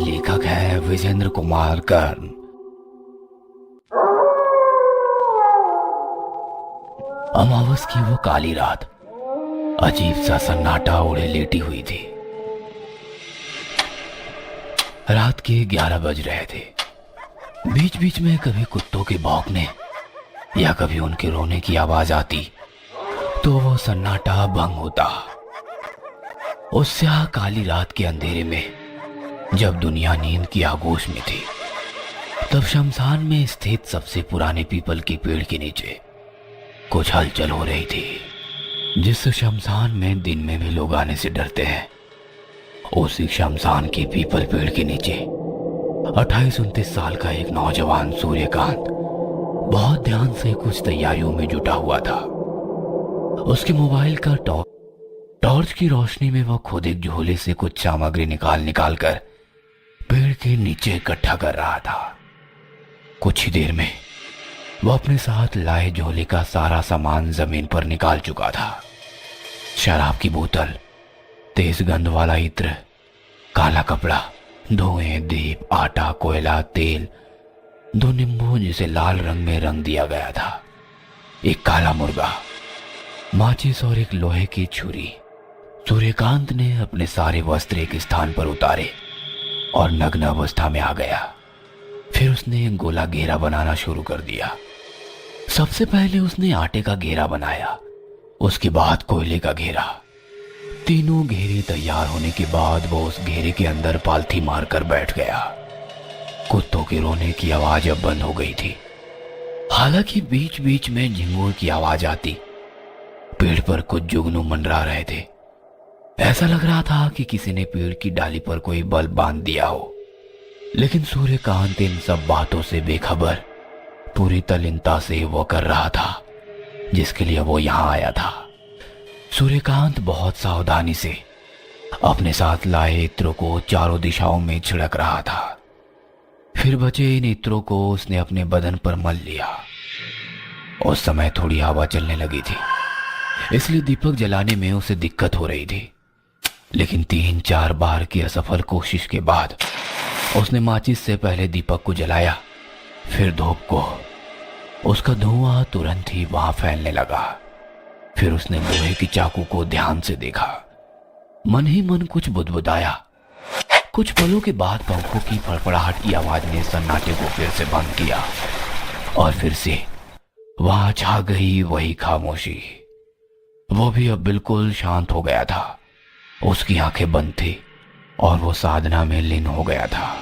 लेखक है विजेंद्र कुमार कर्ण। अमावस की वो काली रात अजीब सा सन्नाटा ओढ़े लेटी हुई थी। रात के 11 बज रहे थे। बीच बीच में कभी कुत्तों के भौंकने या कभी उनके रोने की आवाज आती तो वो सन्नाटा भंग होता। उस स्याह काली रात के अंधेरे में जब दुनिया नींद की आगोश में थी, तब शमशान में स्थित सबसे पुराने पीपल के पेड़ के नीचे कुछ हलचल हो रही थी। जिस शमशान में दिन में भी लोग आने से डरते हैं, उसी शमशान के पीपल पेड़ के नीचे 28-29 साल का एक नौजवान सूर्यकांत बहुत ध्यान से कुछ तैयारियों में जुटा हुआ था। उसके मोबाइल का टॉर्च की रोशनी में वह खुद एक झोले से कुछ सामग्री निकाल कर पेड़ के नीचे इकट्ठा कर रहा था। कुछ ही देर में वह अपने साथ लाए झोले का सारा सामान जमीन पर निकाल चुका था। शराब की बोतल, तेज गंध वाला इत्र, काला कपड़ा, धुएं, दीप, आटा, कोयला, तेल, 2 नींबू जिसे लाल रंग में रंग दिया गया था, एक काला मुर्गा, माचिस और एक लोहे की छुरी। सूर्यकांत ने अपने सारे वस्त्र एक स्थान पर उतारे और नग्न अवस्था में आ गया। फिर उसने एक गोला घेरा बनाना शुरू कर दिया। सबसे पहले उसने आटे का घेरा बनाया, उसके बाद कोयले का घेरा। तीनों घेरे तैयार होने के बाद वो उस घेरे के अंदर पालथी मारकर बैठ गया। कुत्तों के रोने की आवाज अब बंद हो गई थी। हालांकि बीच बीच में झिंगुर की आवाज आती। पेड़ पर कुछ जुगनू मंडरा रहे थे। ऐसा लग रहा था कि किसी ने पेड़ की डाली पर कोई बल्ब बांध दिया हो। लेकिन सूर्यकांत इन सब बातों से बेखबर पूरी तल्लीनता से वो कर रहा था जिसके लिए वो यहां आया था। सूर्यकांत बहुत सावधानी से अपने साथ लाए इत्रों को चारों दिशाओं में छिड़क रहा था। फिर बचे इन इत्रों को उसने अपने बदन पर मल लिया। उस समय थोड़ी हवा चलने लगी थी, इसलिए दीपक जलाने में उसे दिक्कत हो रही थी। लेकिन 3-4 बार की असफल कोशिश के बाद उसने माचिस से पहले दीपक को जलाया, फिर धूप को। उसका धुआं तुरंत ही वहां फैलने लगा। फिर उसने लोहे की चाकू को ध्यान से देखा। मन ही मन कुछ बुदबुदाया। कुछ पलों के बाद पंखों की फड़फड़ाहट की आवाज ने सन्नाटे को फिर से बंद किया और फिर से वहां छा गई वही खामोशी। वो भी अब बिल्कुल शांत हो गया था। उसकी आंखें बंद थी और वो साधना में लीन हो गया था।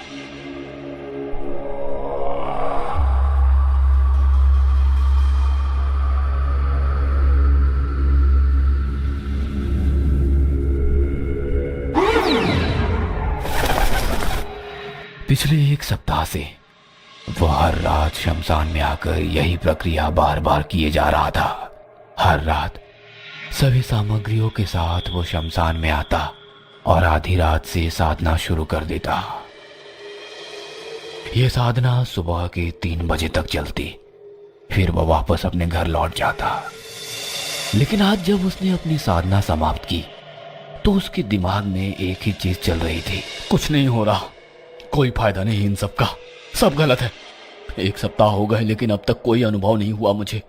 पिछले 1 सप्ताह से वो हर रात शमशान में आकर यही प्रक्रिया बार बार किए जा रहा था। हर रात सभी सामग्रियों के साथ वो शमशान में आता और आधी रात से साधना शुरू कर देता। ये साधना सुबह के 3 बजे तक चलती। फिर वो वापस अपने घर लौट जाता। लेकिन आज जब उसने अपनी साधना समाप्त की तो उसके दिमाग में एक ही चीज चल रही थी। कुछ नहीं हो रहा, कोई फायदा नहीं इन सब का, सब गलत है। 1 सप्ताह हो गए लेकिन अब तक कोई अनुभव नहीं हुआ मुझे।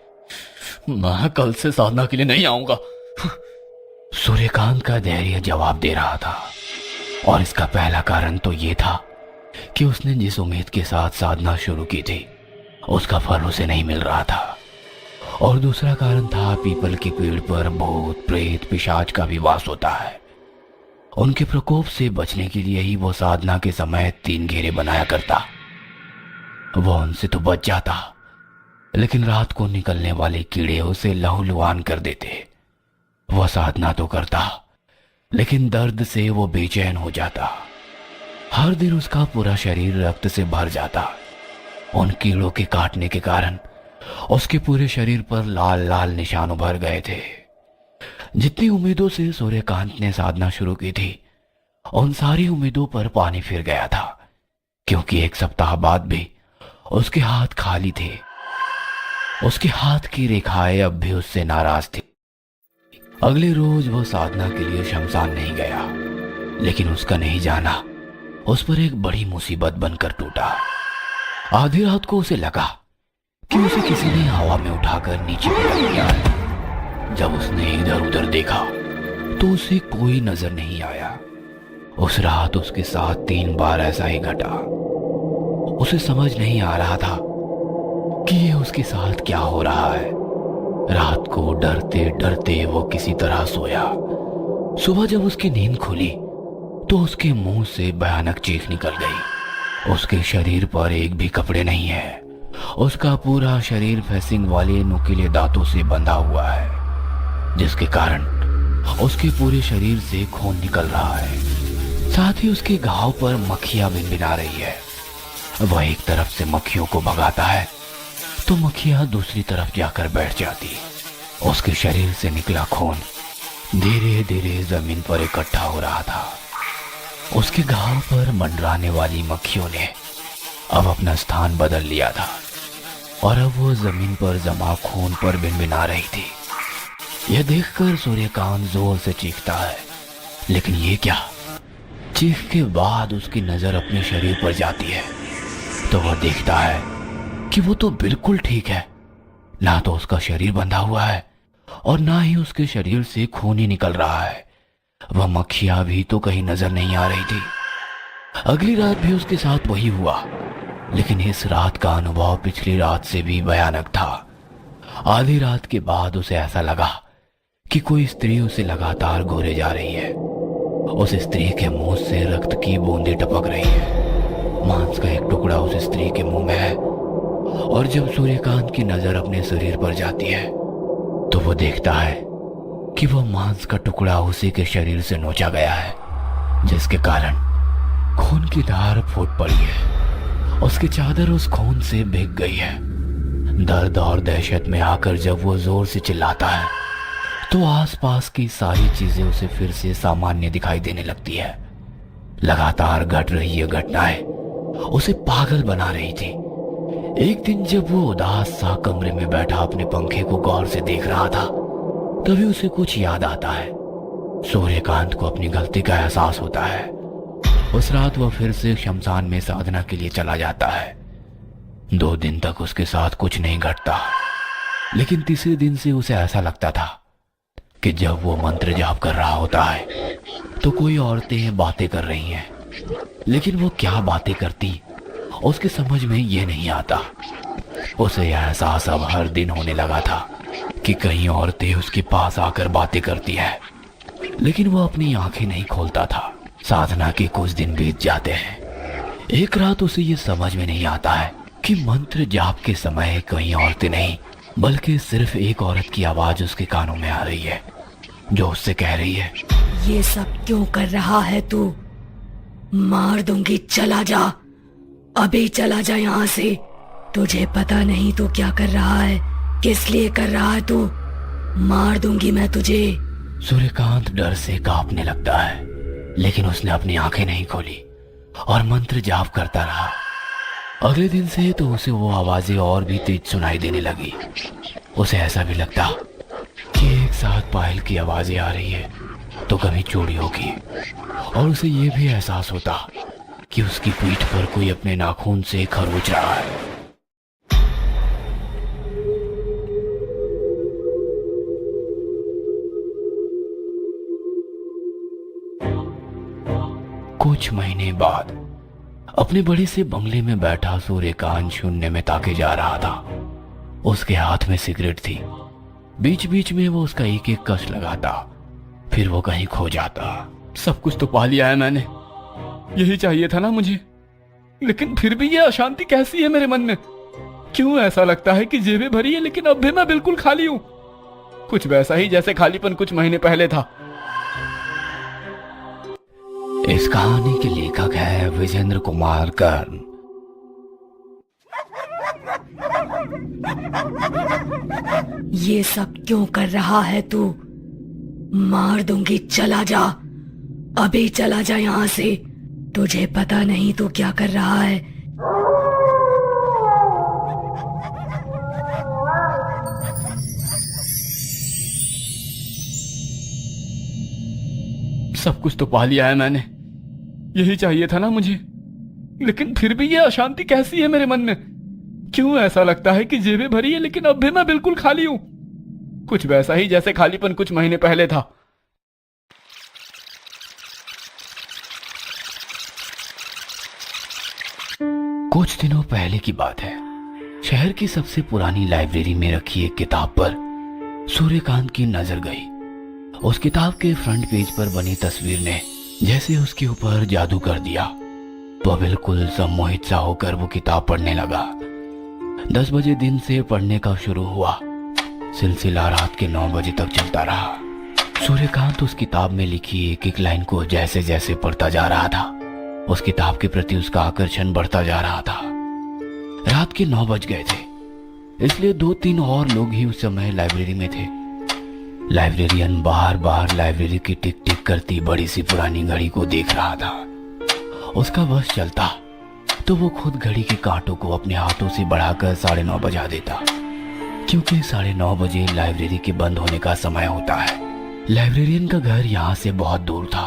मैं कल से साधना के लिए नहीं आऊंगा। सूर्यकांत का धैर्य जवाब दे रहा था और इसका पहला कारण तो ये था कि उसने जिस उम्मीद के साथ साधना शुरू की थी उसका फल उसे नहीं मिल रहा था। और दूसरा कारण था पीपल के पेड़ पर भूत, प्रेत, पिशाच का भी वास होता है। उनके प्रकोप से बचने के लिए ही वो साधना के समय 3 घेरे बनाया करता। वो उनसे तो बच जाता, लेकिन रात को निकलने वाले कीड़े उसे लहूलुहान कर देते। वह साधना तो करता, लेकिन दर्द से वो बेचैन हो जाता। हर दिन उसका पूरा शरीर रक्त से भर जाता। उन कीड़ों के काटने के कारण उसके पूरे शरीर पर लाल लाल निशान उभर गए थे। जितनी उम्मीदों से सूर्यकांत ने साधना शुरू की थी, उन सारी उम्मीदों पर पानी फिर गया था, क्योंकि 1 सप्ताह बाद भी उसके हाथ खाली थे। उसके हाथ की रेखाएं अब भी उससे नाराज थी। अगले रोज वो साधना के लिए शमशान नहीं गया, लेकिन उसका नहीं जाना उस पर एक बड़ी मुसीबत बनकर टूटा। आधी रात को उसे लगा कि उसे किसी ने हवा में उठाकर नीचे पटक दिया है। जब उसने इधर उधर देखा तो उसे कोई नजर नहीं आया। उस रात उसके साथ 3 बार ऐसा ही घटा। उसे समझ नहीं आ रहा था कि ये उसके साथ क्या हो रहा है। रात को डरते डरते वो किसी तरह सोया। सुबह जब उसकी नींद खुली तो उसके मुंह से भयानक चीख निकल गई। उसके शरीर पर एक भी कपड़े नहीं है। उसका पूरा शरीर फेसिंग वाले नुकीले दांतों से बंधा हुआ है, जिसके कारण उसके पूरे शरीर से खून निकल रहा है। साथ ही उसके घाव पर मक्खियां भिनभिना रही है। वह एक तरफ से मक्खियों को भगाता है तो मक्खियां दूसरी तरफ जाकर बैठ जाती। उसके शरीर से निकला खून धीरे धीरे जमीन पर इकट्ठा हो रहा था। उसके घाव पर मंडराने वाली मक्खियों ने अब अपना स्थान बदल लिया था और अब वो जमीन पर जमा खून पर भिनभिना रही थी। यह देखकर सूर्यकांत जोर से चीखता है, लेकिन ये क्या? चीख के बाद उसकी नजर अपने शरीर पर जाती है तो वह देखता है कि वो तो बिल्कुल ठीक है। ना तो उसका शरीर बंधा हुआ है और ना ही उसके शरीर से खून ही निकल रहा है। वह मक्खियां भी तो कहीं नजर नहीं आ रही थी। अगली रात भी उसके साथ वही हुआ, लेकिन इस रात का अनुभव पिछली रात से भी भयानक था। आधी रात के बाद उसे ऐसा लगा कि कोई स्त्री उसे लगातार घूरे जा रही है। उस स्त्री के मुंह से रक्त की बूंदें टपक रही है। मांस का एक टुकड़ा उस स्त्री के मुंह में है और जब सूर्यकांत की नजर अपने शरीर पर जाती है तो वो देखता है कि वह मांस का टुकड़ा उसी के शरीर से नोचा गया है, जिसके कारण खून की धार फूट पड़ी है। उसकी चादर उस खून से भीग गई है। दर्द और दहशत में आकर जब वो जोर से चिल्लाता है तो आसपास की सारी चीजें उसे फिर से सामान्य दिखाई देने लगती है। लगातार घट रही ये घटनाएं उसे पागल बना रही थी। एक दिन जब वो उदास सा कमरे में बैठा अपने पंखे को गौर से देख रहा था, तभी उसे कुछ याद आता है। सूर्यकांत को अपनी गलती का एहसास होता है। उस रात वह फिर से शमशान में साधना के लिए चला जाता है। 2 दिन तक उसके साथ कुछ नहीं घटता, लेकिन तीसरे दिन से उसे ऐसा लगता था कि जब वो मंत्र जाप कर रहा होता है तो कोई औरतें बातें कर रही हैं, लेकिन वो क्या बातें करती उसके समझ में ये नहीं आता। उसे यह एहसास अब हर दिन होने लगा था कि कई औरतें उसके पास आकर बातें करती है, लेकिन वो अपनी आंखें नहीं खोलता था। साधना के कुछ दिन बीत जाते हैं। एक रात उसे ये समझ में नहीं आता है कि मंत्र जाप के समय कई औरतें नहीं बल्कि सिर्फ एक औरत की आवाज उसके कानों में आ रही है, जो उससे कह रही है, ये सब क्यों कर रहा है तू? मार दूंगी, चला जा, अभी चला जा यहाँ से। तुझे पता नहीं तू क्या कर रहा है, किस लिए कर रहा है तू? मार दूंगी मैं तुझे। सूर्यकांत डर से कांपने लगता है, लेकिन उसने अपनी आंखें नहीं खोली और मंत्र जाप करता रहा। अगले दिन से तो उसे वो आवाजें और भी तेज सुनाई देने लगी। उसे ऐसा भी लगता कि एक साथ पायल की आवाजें आ रही है तो कभी चूड़ियों की, और उसे ये भी एहसास होता कि उसकी पीठ पर कोई अपने नाखून से खरोच रहा है। कुछ महीने बाद अपने बड़े से बंगले में बैठा सूर्यकांत शून्य में ताके जा रहा था। उसके हाथ में सिगरेट थी। बीच बीच में वो उसका एक एक कश लगाता, फिर वो कहीं खो जाता। सब कुछ तो पा लिया है मैंने, यही चाहिए था ना मुझे, लेकिन फिर भी ये अशांति कैसी है मेरे मन में? क्यों ऐसा लगता है कि जेबें भरी है लेकिन अब भी मैं बिल्कुल खाली हूं? कुछ वैसा ही जैसे खालीपन कुछ महीने पहले था। इस कहानी के लेखक है विजेंद्र कुमार कर्ण। ये सब क्यों कर रहा है तू? मार दूंगी, चला जा, अभी चला जा यहाँ से। तुझे पता नहीं तू क्या कर रहा है। सब कुछ तो पा लिया है मैंने, यही चाहिए था ना मुझे, लेकिन फिर भी ये अशांति कैसी है मेरे मन में? क्यों ऐसा लगता है कि जेबें भरी है लेकिन अब भी मैं बिल्कुल खाली हूं? कुछ वैसा ही जैसे खालीपन कुछ महीने पहले था। कुछ दिनों पहले की बात है। शहर की सबसे पुरानी लाइब्रेरी में रखी एक किताब पर सूर्यकांत की नजर गई। उस किताब के फ्रंट पेज पर बनी तस्वीर ने जैसे उसके ऊपर जादू कर दिया। वह बिल्कुल सम्मोहित सा होकर वो किताब पढ़ने लगा। 10 बजे दिन से पढ़ने का शुरू हुआ। सिलसिला रात के 9 बजे तक चलता रहा। सूर्यकांत उस किताब में लिखी एक एक लाइन को जैसे जैसे पढ़ता जा रहा था, उस किताब के प्रति उसका आकर्षण बढ़ता जा रहा था। रात के 9 बज गए थे, इसलिए 2-3 और लोग ही उस समय लाइब्रेरी में थे। लाइब्रेरियन बाहर बाहर लाइब्रेरी की टिक टिक करती बड़ी सी पुरानी घड़ी को देख रहा था। उसका बस चलता तो वो खुद घड़ी के कांटों को अपने हाथों से बढ़ाकर 9:30 बजा देता, क्योंकि 9:30 बजे लाइब्रेरी के बंद होने का समय होता है। लाइब्रेरियन का घर यहाँ से बहुत दूर था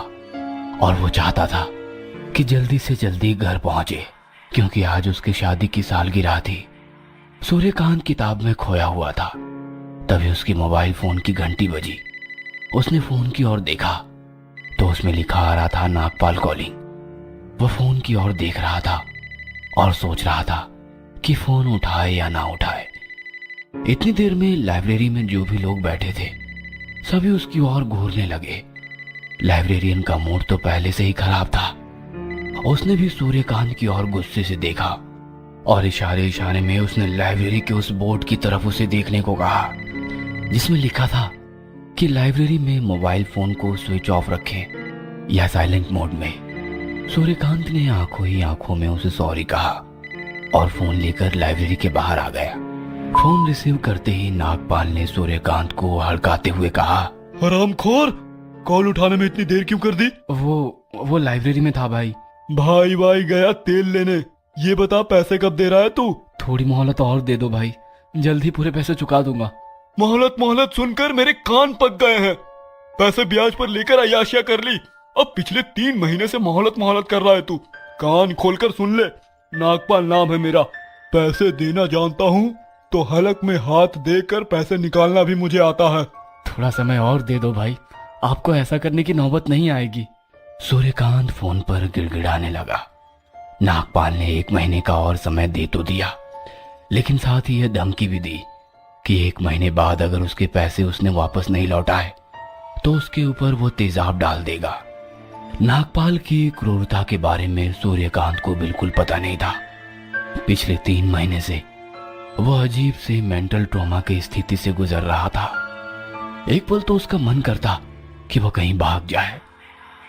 और वो चाहता था कि जल्दी से जल्दी घर पहुंचे, क्योंकि आज उसकी शादी की सालगिरह थी। सूर्यकांत किताब में खोया हुआ था। तभी उसकी मोबाइल फोन की घंटी बजी। उसने फोन की ओर देखा तो उसमें लिखा आ रहा था नागपाल कॉलिंग। वह फोन की ओर देख रहा था और सोच रहा था कि फोन उठाए या ना उठाए। इतनी देर में लाइब्रेरी में जो भी लोग बैठे थे सभी उसकी ओर घूरने लगे। लाइब्रेरियन का मूड तो पहले से ही खराब था। उसने भी सूर्यकांत की ओर गुस्से से देखा और इशारे इशारे में उसने लाइब्रेरी के उस बोर्ड की तरफ उसे देखने को कहा, जिसमें लिखा था कि लाइब्रेरी में मोबाइल फोन को स्विच ऑफ रखें या साइलेंट मोड में। सूर्यकांत ने आंखों ही आंखों में उसे सॉरी कहा और फोन लेकर लाइब्रेरी के बाहर आ गया। फोन रिसीव करते ही नागपाल ने सूर्यकांत को हड़काते हुए कहा, हरामखोर, कॉल उठाने में इतनी देर क्यों कर दी? वो लाइब्रेरी में था भाई। भाई गया तेल लेने। ये बता पैसे कब दे रहा है तू? थोड़ी मोहलत और दे दो भाई, जल्दी पूरे पैसे चुका दूंगा। मोहलत सुनकर मेरे कान पक गए हैं। पैसे ब्याज पर लेकर अय्याशियां कर ली, अब पिछले 3 महीने से मोहलत कर रहा है तू। कान खोलकर सुन ले, नागपाल नाम है मेरा। पैसे देना जानता हूँ तो हलक में हाथ देकर पैसे निकालना भी मुझे आता है। थोड़ा समय और दे दो भाई, आपको ऐसा करने की नौबत नहीं आएगी। सूर्यकांत फोन पर गिड़गिड़ाने लगा। नागपाल ने 1 महीने का और समय दे तो दिया, लेकिन साथ ही यह धमकी भी दी कि 1 महीने बाद अगर उसके पैसे उसने वापस नहीं लौटाए तो उसके ऊपर वो तेजाब डाल देगा। नागपाल की क्रूरता के बारे में सूर्यकांत को बिल्कुल पता नहीं था। पिछले 3 महीने से वो अजीब से मेंटल ट्रॉमा की स्थिति से गुजर रहा था। एक पल तो उसका मन करता कि वो कहीं भाग जाए,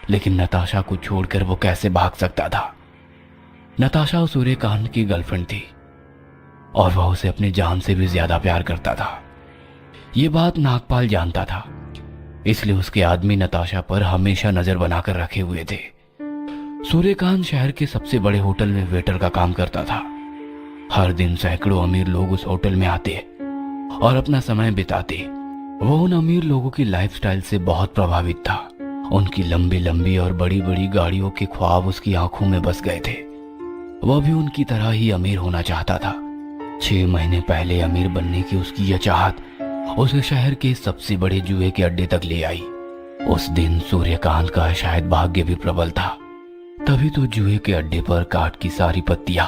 लेकिन नताशा को छोड़कर वो कैसे भाग सकता था। नताशा सूर्यकांत की गर्लफ्रेंड थी और वह उसे अपनी जान से भी ज्यादा प्यार करता था। ये बात नागपाल जानता था, इसलिए उसके आदमी नताशा पर हमेशा नजर बनाकर रखे हुए थे। सूर्यकांत शहर के सबसे बड़े होटल में वेटर का काम करता था। हर दिन सैकड़ों अमीर लोग उस होटल में आते और अपना समय बिताते। वो उन अमीर लोगों की लाइफस्टाइल से बहुत प्रभावित था। उनकी लंबी लंबी और बड़ी बड़ी गाड़ियों के ख्वाब उसकी आंखों में बस गए थे। वह भी उनकी तरह ही अमीर होना चाहता था। 6 महीने पहले अमीर बनने की उसकी यह चाहत उसे शहर के सबसे बड़े जुए के अड्डे तक ले आई। उस दिन सूर्यकांत का शायद भाग्य भी प्रबल था, तभी तो जुए के अड्डे पर काट की सारी पत्तियां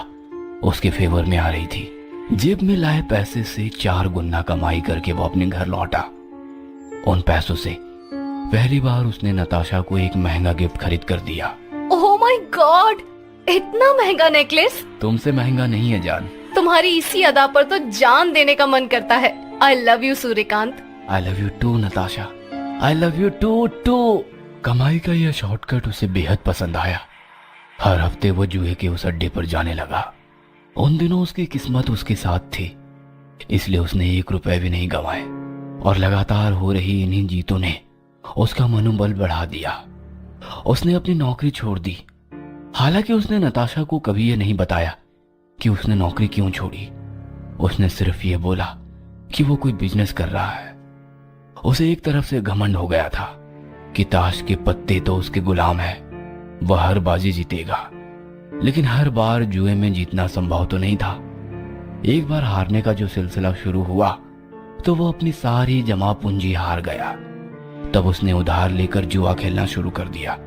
उसके फेवर में आ रही थी। जेब में लाए पैसे से 4 गुना कमाई करके वो अपने घर लौटा। उन पैसों से पहली बार उसने नताशा को एक महंगा गिफ्ट खरीद कर दिया। ओह माय गॉड, इतना महंगा नेकलेस! तुमसे महंगा नहीं है जान। तुम्हारी इसी अदा पर तो जान देने का मन करता है। I love you Suryakant. I love you too Natasha. I love you too. कमाई का यह शॉर्टकट उसे बेहद पसंद आया। हर हफ्ते वो जुए के उस अड्डे पर जाने लगा। उन दिनों उसकी किस्मत उसके साथ थी, इसलिए उसने 1 रुपए भी नहीं गंवाए और लगातार हो रही इन्हीं जीतों ने उसका मनोबल बढ़ा दिया। उसने अपनी नौकरी छोड़ दी। हालांकि उसने नताशा को कभी ये नहीं बताया कि उसने नौकरी क्यों छोड़ी। उसने सिर्फ ये बोला कि वो कोई बिजनेस कर रहा है। उसे एक तरफ से घमंड हो गया था कि ताश के पत्ते तो उसके गुलाम है, वह हर बाजी जीतेगा, लेकिन हर बार जुए में जीतना संभव तो नहीं था। एक बार हारने का जो सिलसिला शुरू हुआ तो वो अपनी सारी जमा पूंजी हार गया। तब उसने उधार लेकर जुआ खेलना शुरू कर दिया।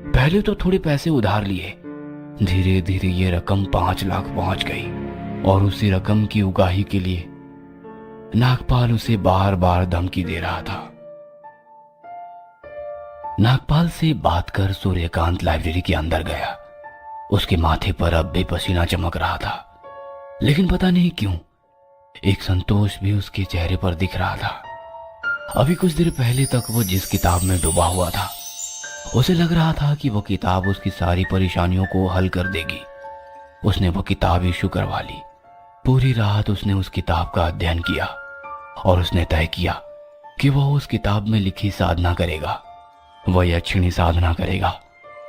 पहले तो थोड़े पैसे उधार लिए, धीरे धीरे ये रकम 5 लाख पहुंच गई और उसी रकम की उगाही के लिए नागपाल उसे बार बार धमकी दे रहा था। नागपाल से बात कर सूर्यकांत लाइब्रेरी के अंदर गया। उसके माथे पर अब भी पसीना चमक रहा था, लेकिन पता नहीं क्यों एक संतोष भी उसके चेहरे पर दिख रहा था। अभी कुछ देर पहले तक वो जिस किताब में डूबा हुआ था, उसे लग रहा था कि वो किताब उसकी सारी परेशानियों को हल कर देगी। उसने वो किताब इशू करवा ली। पूरी रात उसने उस किताब का अध्ययन किया और उसने तय किया कि वह उस किताब में लिखी साधना करेगा। वह यक्षिणी साधना करेगा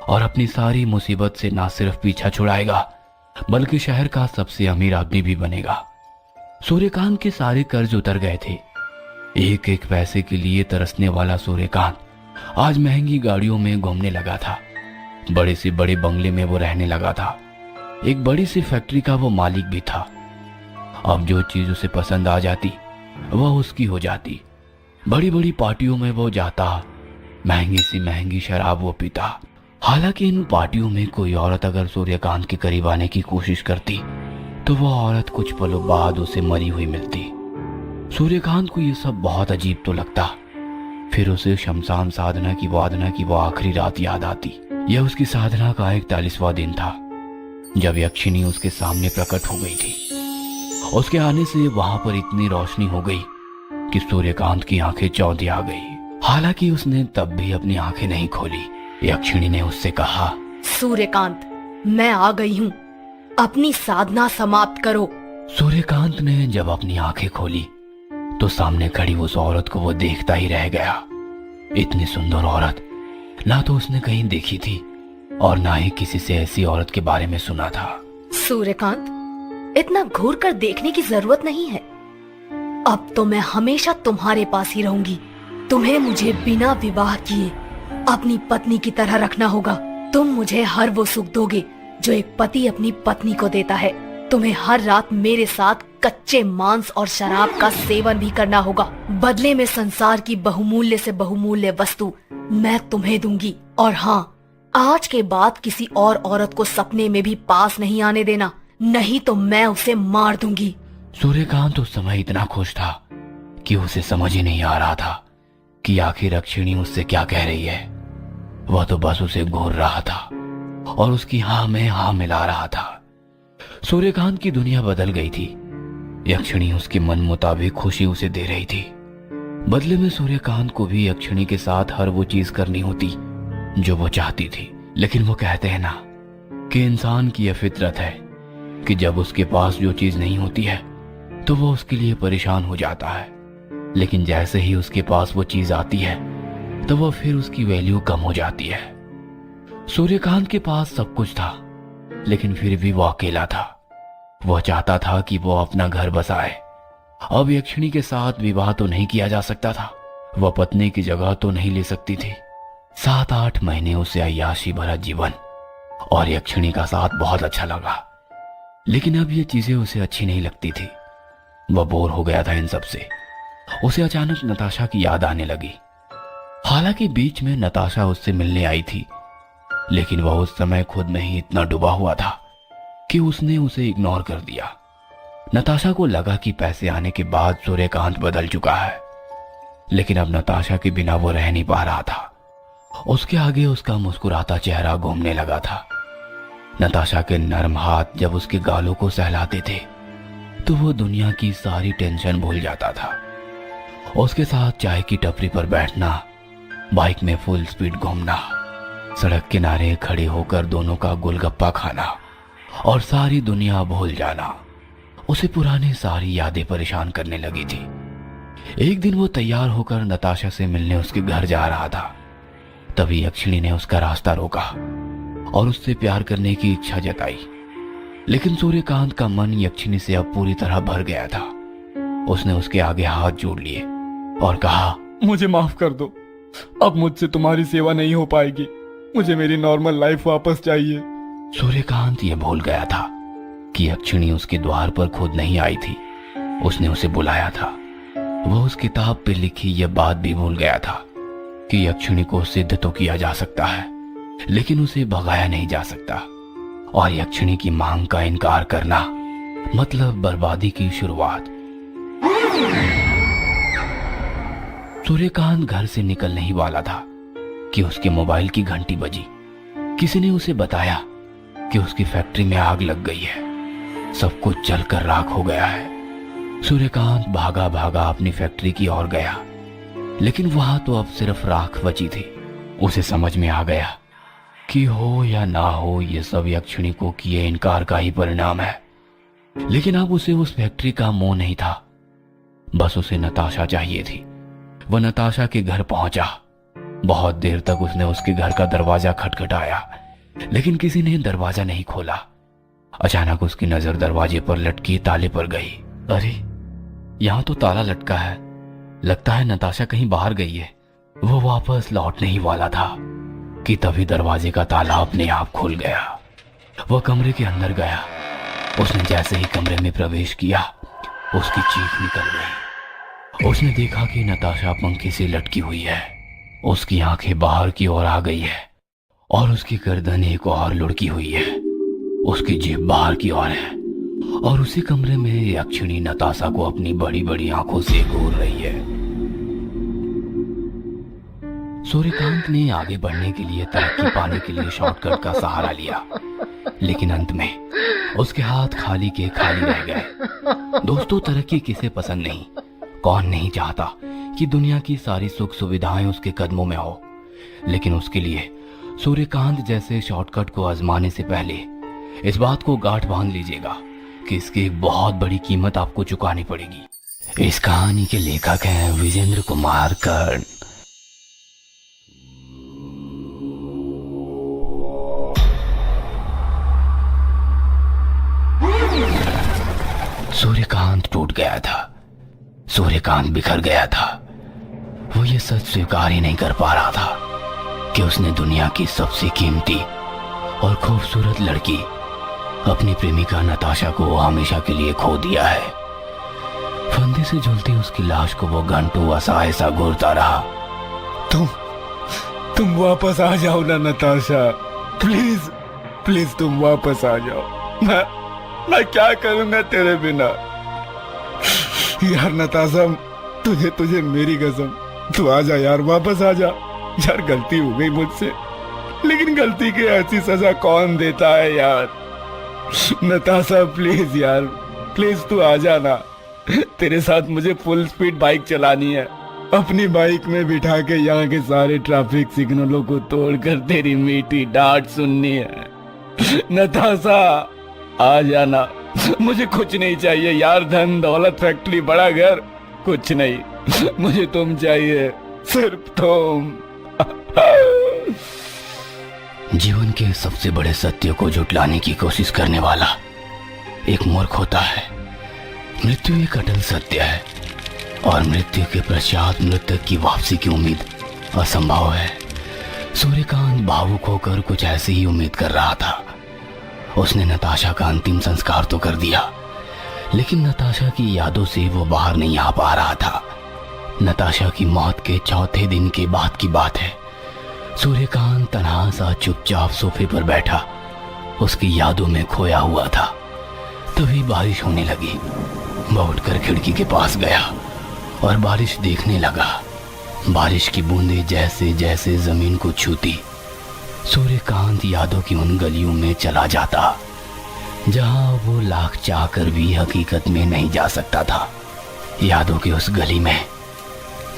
और अपनी सारी मुसीबत से ना सिर्फ पीछा छुड़ाएगा, बल्कि शहर का सबसे अमीर आदमी भी बनेगा। सूर्यकांत के सारे कर्ज उतर गए थे। एक एक पैसे के लिए तरसने वाला सूर्यकांत आज महंगी गाड़ियों में घूमने लगा था। बड़े से बड़े बंगले में वो रहने लगा था। एक बड़ी सी फैक्ट्री का वो मालिक भी था। अब जो चीज उसे पसंद आ जाती वह उसकी हो जाती। बड़ी बड़ी पार्टियों में वो जाता, महंगी सी महंगी शराब वो पीता। हालांकि इन पार्टियों में कोई औरत अगर सूर्यकांत के करीब आने की कोशिश करती तो वह औरत कुछ पलों बाद उसे मरी हुई मिलती। सूर्यकांत को यह सब बहुत अजीब तो लगता। फिर उसे शमशान साधना की वादना की वो आखिरी रात याद आती। यह उसकी साधना का 41वां दिन था जब यक्षिणी उसके सामने प्रकट हो गई थी। उसके आने से वहां पर इतनी रोशनी हो गई कि सूर्यकांत की आंखें चौंधी आ गई। हालांकि उसने तब भी अपनी आंखें नहीं खोली। यक्षिणी ने उससे कहा, सूर्यकांत, मैं आ गई हूँ, अपनी साधना समाप्त करो। सूर्यकांत ने जब अपनी आंखें खोली तो सामने खड़ी उस औरत को वो देखता ही रह गया। इतनी सुंदर औरत ना तो उसने कहीं देखी थी और ना ही किसी से ऐसी औरत के बारे में सुना था। सूर्यकांत, इतना घूर कर देखने की जरूरत नहीं है। अब तो मैं हमेशा तुम्हारे पास ही रहूंगी। तुम्हें मुझे बिना विवाह किए अपनी पत्नी की तरह रखना होगा। तुम मुझे हर वो सुख दोगे जो एक पति अपनी पत्नी को देता है। तुम्हें हर रात मेरे साथ कच्चे मांस और शराब का सेवन भी करना होगा। बदले में संसार की बहुमूल्य से बहुमूल्य वस्तु मैं तुम्हें दूंगी। और हाँ, आज के बाद किसी और औरत को सपने में भी पास नहीं आने देना, नहीं तो मैं उसे मार दूंगी। सूर्यकांत उस समय इतना खुश था कि उसे समझ ही नहीं आ रहा था कि आखिर यक्षिणी उससे क्या कह रही है। वह तो बस उसे घूर रहा था और उसकी हाँ में हाँ मिला रहा था। सूर्यकांत की दुनिया बदल गई थी। यक्षिणी उसके मन मुताबिक खुशी उसे दे रही थी। बदले में सूर्यकांत को भी यक्षिणी के साथ हर वो चीज करनी होती जो वो चाहती थी। लेकिन वो कहते हैं ना कि इंसान की यह फितरत है कि जब उसके पास जो चीज नहीं होती है तो वो उसके लिए परेशान हो जाता है, लेकिन जैसे ही उसके पास वो चीज आती है तो वह फिर उसकी वैल्यू कम हो जाती है। सूर्यकांत के पास सब कुछ था, लेकिन फिर भी वो अकेला था। वह चाहता था कि वो अपना घर बसाए। अब यक्षिणी के साथ विवाह तो नहीं किया जा सकता था, वह पत्नी की जगह तो नहीं ले सकती थी। 7-8 महीने उसे अय्याशी भरा जीवन और यक्षिणी का साथ बहुत अच्छा लगा, लेकिन अब ये चीजें उसे अच्छी नहीं लगती थी। वह बोर हो गया था इन सब से। उसे अचानक नताशा की याद आने लगी। हालांकि बीच में नताशा उससे मिलने आई थी, लेकिन वह उस समय खुद में ही इतना डूबा हुआ था कि उसने उसे इग्नोर कर दिया। नताशा को लगा कि पैसे आने के बाद सूर्यकांत बदल चुका है, लेकिन अब नताशा के बिना वो रह नहीं पा रहा था। उसके आगे उसका मुस्कुराता चेहरा घूमने लगा था। नताशा के नरम हाथ जब उसके गालों को सहलाते थे तो वो दुनिया की सारी टेंशन भूल जाता था। उसके साथ चाय की टपरी पर बैठना, बाइक में फुल स्पीड घूमना, सड़क किनारे खड़े होकर दोनों का गोलगप्पा खाना और सारी दुनिया भूल जाना, उसे पुरानी सारी यादें परेशान करने लगी थी। एक दिन वो तैयार होकर नताशा से मिलने उसके घर जा रहा था। तभी यक्षिणी ने उसका रास्ता रोका और उससे प्यार करने की इच्छा जताई, लेकिन सूर्यकांत का मन यक्षिणी से अब पूरी तरह भर गया था। उसने उसके आगे हाथ जोड़ लिए और कहा, मुझे माफ कर दो, अब मुझसे तुम्हारी सेवा नहीं हो पाएगी। मुझे मेरी नॉर्मल लाइफ वापस चाहिए। सूर्यकांत ये भूल गया था कि यक्षिणी उसके द्वार पर खुद नहीं आई थी, उसने उसे बुलाया था। वो उस किताब पे लिखी यह बात भी भूल गया था कि यक्षिणी को सिद्ध तो किया जा सकता है, लेकिन उसे भगाया नहीं जा सकता। और यक्षिणी की मांग का इनकार करना मतलब बर्बादी की शुरुआत। सूर्यकांत घर से निकलने ही वाला था कि उसके मोबाइल की घंटी बजी। किसी ने उसे बताया कि उसकी फैक्ट्री में आग लग गई है, सब कुछ जलकर राख हो गया है। सूर्यकांत भागा भागा अपनी फैक्ट्री की ओर गया, लेकिन वहां तो अब सिर्फ राख बची थी। उसे समझ में आ गया कि हो या ना हो, ये सब यक्षिणी को किए इनकार का ही परिणाम है। लेकिन अब उसे उस फैक्ट्री का मोह नहीं था, बस उसे नताशा चाहिए थी। वह नताशा के घर पहुंचा। बहुत देर तक उसने उसके घर का दरवाजा खटखटाया, लेकिन किसी ने दरवाजा नहीं खोला। अचानक उसकी नजर दरवाजे पर लटकी ताले पर गई। अरे, यहां तो ताला लटका है, लगता है नताशा कहीं बाहर गई है। वो वापस लौटने ही वाला था कि तभी दरवाजे का ताला अपने आप खुल गया। वह कमरे के अंदर गया। उसने जैसे ही कमरे में प्रवेश किया, उसकी चीख निकल गई। उसने देखा कि नताशा पंखे से लटकी हुई है। उसकी आंखें बाहर की ओर आ गई है और उसकी गर्दन एक और लुढ़की हुई है। उसकी जीभ बाहर की ओर है और उसी कमरे में यक्षिणी नताशा को अपनी बड़ी बड़ी आंखों से घूर रही है। सूर्यकांत ने आगे बढ़ने के लिए, तरक्की पाने के लिए शॉर्टकट का सहारा लिया, लेकिन अंत में उसके हाथ खाली के खाली रह गए। दोस्तों, तरक्की किसे पसंद नहीं? कौन नहीं चाहता कि दुनिया की सारी सुख सुविधाएं उसके कदमों में हो? लेकिन उसके लिए सूर्यकांत जैसे शॉर्टकट को आजमाने से पहले इस बात को गांठ बांध लीजिएगा कि इसकी एक बहुत बड़ी कीमत आपको चुकानी पड़ेगी। इस कहानी के लेखक हैं विजेंद्र कुमार कर्ण। सूर्यकांत टूट गया था, सूर्यकांत बिखर गया था। वो ये सच स्वीकार ही नहीं कर पा रहा था कि उसने दुनिया की सबसे कीमती और खूबसूरत लड़की, अपनी प्रेमिका नताशा को हमेशा के लिए खो दिया है। फंदे से झूलती उसकी लाश को वो घंटों असहाय सा घूरता रहा। तुम वापस आ जाओ ना नताशा, प्लीज प्लीज तुम वापस आ जाओ। मैं क्या करूंगा तेरे बिना? यार नताशा, तुझे मेरी कसम, तू आ जा यार, वापस आ जा। यार गलती हो गई मुझसे, लेकिन गलती की ऐसी सजा कौन देता है यार? नताशा प्लीज यार, प्लीज तू आ जाना। तेरे साथ मुझे फुल स्पीड बाइक चलानी है, अपनी बाइक में बिठा के यहाँ के सारे ट्रैफिक सिग्नलों को तोड़कर तेरी मीठी डांट सुननी है। नताशा आ जाना, मुझे कुछ नहीं चाहिए यार, धन दौलत फैक्ट्री बड़ा घर कुछ नहीं, मुझे तुम चाहिए, सिर्फ तुम। जीवन के सबसे बड़े सत्य को झुटलाने की कोशिश करने वाला एक मूर्ख होता है। मृत्यु एक अटल सत्य है और मृत्यु के पश्चात मृतक की वापसी की उम्मीद असंभव है। सूर्यकांत भावुक होकर कुछ ऐसी ही उम्मीद कर रहा था। उसने नताशा का अंतिम संस्कार तो कर दिया, लेकिन नताशा की यादों से वो बाहर नहीं आ पा रहा था। नताशा की मौत के चौथे दिन के बाद की बात है। सूर्यकांत तन्हा सा चुपचाप सोफे पर बैठा उसकी यादों में खोया हुआ था। तभी बारिश होने लगी। वह उठकर खिड़की के पास गया और बारिश देखने लगा। बारिश की बूंदें जैसे जैसे जमीन को छूती, सूर्यकांत यादों की उन गलियों में चला जाता जहां वो लाख चाहकर भी हकीकत में नहीं जा सकता था। यादों की उस गली में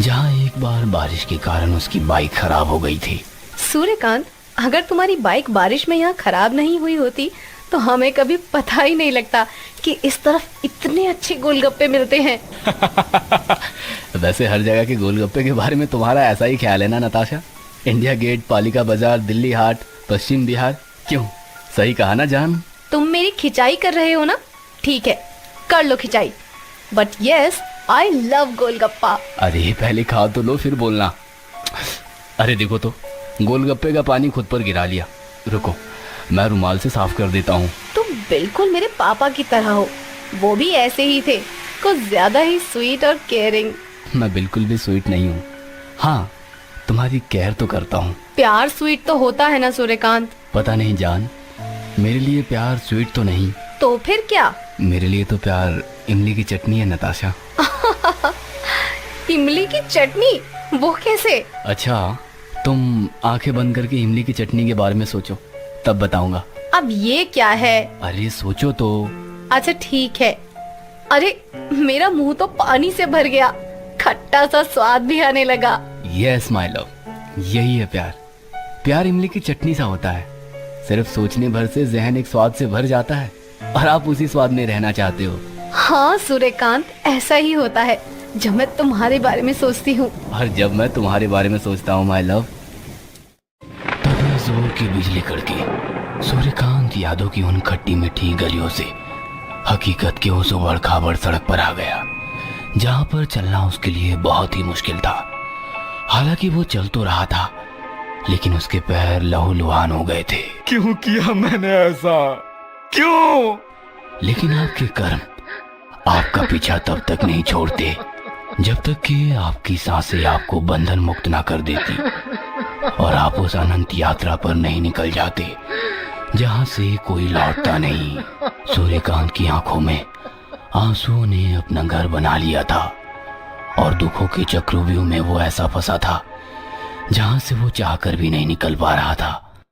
जहां एक बार बारिश के कारण उसकी बाइक खराब हो गई थी। सूर्यकांत, अगर तुम्हारी बाइक बारिश में यहाँ खराब नहीं हुई होती तो हमें कभी पता ही नहीं लगता कि इस तरफ इतने अच्छे गोलगप्पे मिलते हैं। वैसे हर जगह के गोलगप्पे के बारे में तुम्हारा ऐसा ही ख्याल है ना नताशा? इंडिया गेट, पालिका बाजार, दिल्ली हाट, पश्चिम बिहार, क्यों सही कहा ना जान? तुम मेरी खिंचाई कर रहे हो ना? ठीक है, कर लो खिंचाई, but yes, I love golgappa. अरे पहले खा तो लो फिर बोलना। अरे देखो तो, गोलगप्पे का पानी खुद पर गिरा लिया। रुको, मैं रुमाल से साफ कर देता हूँ। तुम बिल्कुल मेरे पापा की तरह हो, वो भी ऐसे ही थे, कुछ ज्यादा ही स्वीट और केयरिंग। मैं बिल्कुल भी स्वीट नहीं हूँ। हाँ, तुम्हारी केयर तो करता हूँ। प्यार स्वीट तो होता है ना सूर्यकांत। पता नहीं जान, मेरे लिए प्यार स्वीट तो नहीं। तो फिर क्या? मेरे लिए तो प्यार इमली की चटनी है नताशा। इमली की चटनी? वो कैसे? अच्छा, तुम आंखें बंद करके इमली की चटनी के बारे में सोचो, तब बताऊंगा। अब ये क्या है? अरे सोचो तो। अच्छा ठीक है। अरे मेरा मुंह तो पानी से भर गया, खट्टा सा स्वाद भी आने लगा। यस माय लव, यही है प्यार। प्यार इमली की चटनी सा होता है, सिर्फ सोचने भर से जहन एक स्वाद से भर जाता है और आप उसी स्वाद में रहना चाहते हो। हाँ सूर्यकांत, ऐसा ही होता है जब मैं तुम्हारे बारे में सोचती हूँ। और जब मैं तुम्हारे बारे में सोचता हूँ माय लव। तभी जोर की बिजली कड़की सूर्यकांत यादों की उन खट्टी मीठी गलियों से हकीकत के उस उबड़ खाबड़ सड़क पर आ गया, जहाँ पर चलना उसके लिए बहुत ही मुश्किल था। हालांकि वो चल तो रहा था, लेकिन उसके पैर लहूलुहान हो गए थे। क्यों किया मैंने ऐसा? क्यों? लेकिन आपके कर्म आपका पीछा तब तक नहीं छोड़ते जब तक कि आपकी सांसें आपको बंधन मुक्त ना कर देती और आप उस अनंत यात्रा पर नहीं निकल जाते जहां से कोई लौटता नहीं। सूर्यकांत की आंखों में आंसुओं ने अपना घर बना लिया था और दुखों के चक्रव्यूह में वो ऐसा फंसा था जहां से वो चाहकर भी नहीं निकल पा रहा था।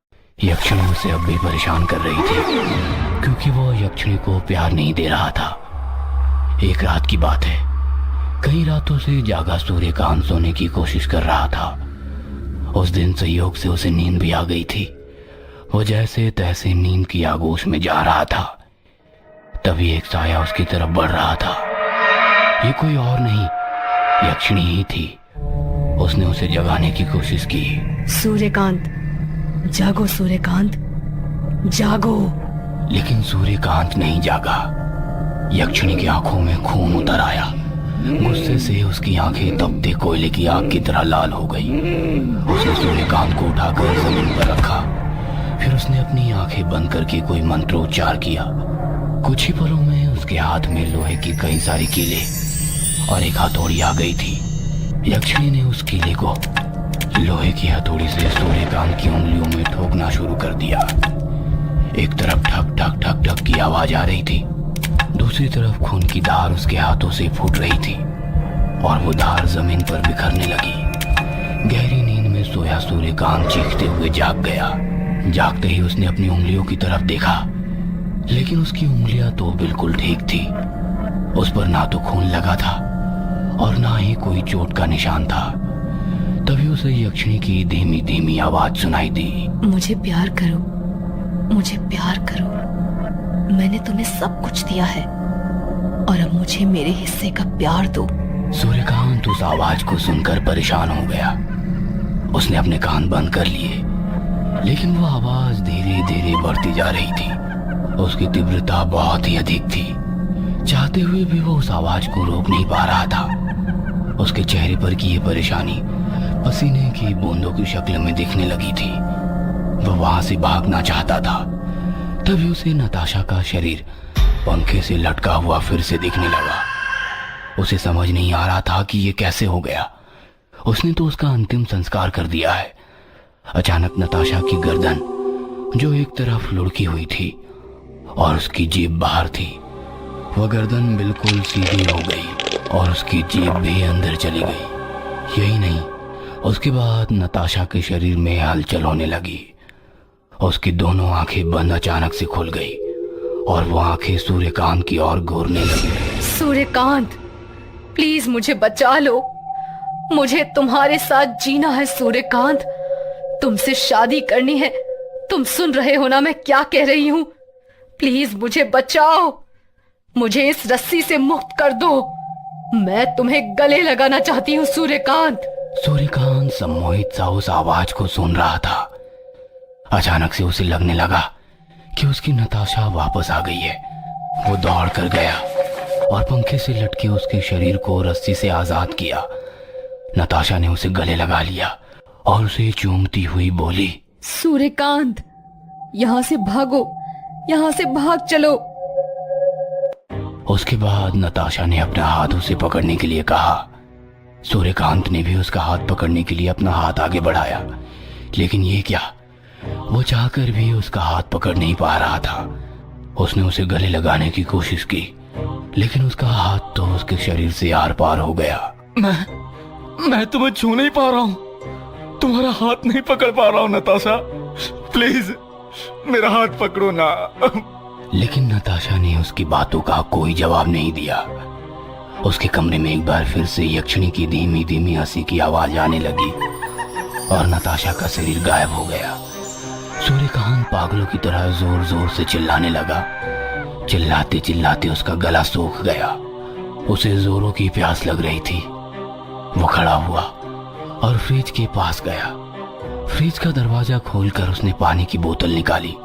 यक्षिणी उसे अब भी परेशान कर रही थी, क्योंकि वो यक्षिणी को प्यार नहीं दे रहा था। एक रात की बात है, कई रातों से जागा सूर्यकांत सोने की कोशिश कर रहा था। उस दिन संयोग से उसे नींद भी आ गई थी। वो जैसे तैसे नींद की आगोश में जा रहा था, तभी एक साया उसकी तरफ बढ़ रहा था। ये कोई और नहीं, यक्षिणी ही थी। उसने उसे जगाने की कोशिश की। सूर्यकांत, जागो सूर्यकांत, जागो। लेकिन सूर्यकांत नहीं जागा। यक्षिणी की आंखों में खून उतर आया। गुस्से से उसकी आंखें तपते कोयले की आग की तरह लाल हो गई। उसने सूर्यकांत को उठाकर जमीन पर रखा, फिर उसने अपनी आंखें बंद करके कोई मंत्रोच्चार किया। कुछ ही पलों में उसके हाथ में लोहे की कई सारी कीले और एक हथौड़ी आ गई थी। यक्षिणी ने उस कीले को लोहे की हथौड़ी से सूर्यकांत की उंगलियों में ठोकना शुरू कर दिया। एक तरफ ठक ठक ठक ठक की आवाज आ रही थी, दूसरी तरफ खून की धार उसके हाथों से फूट रही थी और वो धार जमीन पर बिखरने लगी। गहरी नींद में सोया सूर्यकांत चीखते हुए जाग गया। जागते ही उसने अपनी उंगलियों की तरफ देखा, लेकिन उसकी उंगलियां तो बिल्कुल ठीक थी। उस पर ना तो खून लगा था और ना ही कोई चोट का निशान था। तभी उसे यक्षिणी की धीमी धीमी आवाज सुनाई दी। मुझे प्यार करो, मुझे प्यार करो। मैंने तुम्हें सब कुछ दिया है और अब मुझे मेरे हिस्से का प्यार दो। सूर्यकांत उस आवाज को सुनकर परेशान हो गया। उसने अपने कान बंद कर लिए, लेकिन वो आवाज धीरे धीरे बढ़ती जा रही थी। उसकी तीव्रता बहुत ही अधिक थी। चाहते हुए भी वो उस आवाज को रोक नहीं पा रहा था। उसके चेहरे पर की ये परेशानी पसीने की बूंदों की शक्ल में दिखने लगी थी। वो वहां से भागना चाहता था। तभी उसे नताशा का शरीर पंखे से लटका हुआ फिर से दिखने लगा। उसे समझ नहीं आ रहा था कि ये कैसे हो गया। उसने तो उसका अंतिम संस्कार कर दिया है। अचानक नताशा की गर्दन, जो एक तरफ लुढ़की हुई थी और उसकी जीभ बाहर थी, वह गर्दन बिल्कुल सीधी हो गई और उसकी जीभ भी अंदर चली गई। यही नहीं, उसके बाद नताशा के शरीर में हलचल होने लगी। उसकी दोनों आंखें बंद अचानक से खुल गई और वो आंखें सूर्यकांत की ओर घूरने लगी। सूर्यकांत, प्लीज मुझे बचा लो। मुझे तुम्हारे साथ जीना है सूर्यकांत। तुमसे शादी करनी है। तुम सुन रहे हो ना मैं क्या कह रही हूँ? प्लीज मुझे बचाओ। मुझे इस रस्सी से मुक्त कर दो। मैं तुम्हें गले लगाना चाहती हूँ सूर्यकांत। सूर्यकांत सम्मोहित सा उस आवाज को सुन रहा था। अचानक से उसे लगने लगा कि उसकी नताशा वापस आ गई है। वो दौड़ कर गया और पंखे से लटके उसके शरीर को रस्सी से आजाद किया। नताशा ने उसे गले लगा लिया और उसे चूमती हुई बोली, सूर्यकांत, यहाँ से भागो, यहाँ से भाग चलो। उसके बाद नताशा ने अपना हाथ उसे पकड़ने के लिए कहा। सूर्यकांत ने भी उसका हाथ पकड़ने के लिए अपना हाथ आगे बढ़ाया, लेकिन ये क्या, वो चाहकर भी उसका हाथ पकड़ नहीं पा रहा था। उसने उसे गले लगाने की कोशिश की, लेकिन उसका हाथ तो उसके शरीर से आर पार हो गया। मैं तुम्हें छू नहीं पा रहा हूँ, तुम्हारा हाथ नहीं पकड़ पा रहा हूँ नताशा, प्लीज मेरा हाथ पकड़ो ना। लेकिन नताशा ने उसकी बातों का कोई जवाब नहीं दिया। उसके कमरे में एक बार फिर से यक्षिणी की धीमी धीमी हंसी की आवाज आने लगी और नताशा का शरीर गायब हो गया। सूर्यकांत पागलों की तरह जोर जोर से चिल्लाने लगा। चिल्लाते चिल्लाते उसका गला सूख गया। उसे जोरों की प्यास लग रही थी। वो खड़ा हुआ और फ्रिज के पास गया। फ्रिज का दरवाजा खोलकर उसने पानी की बोतल निकाली।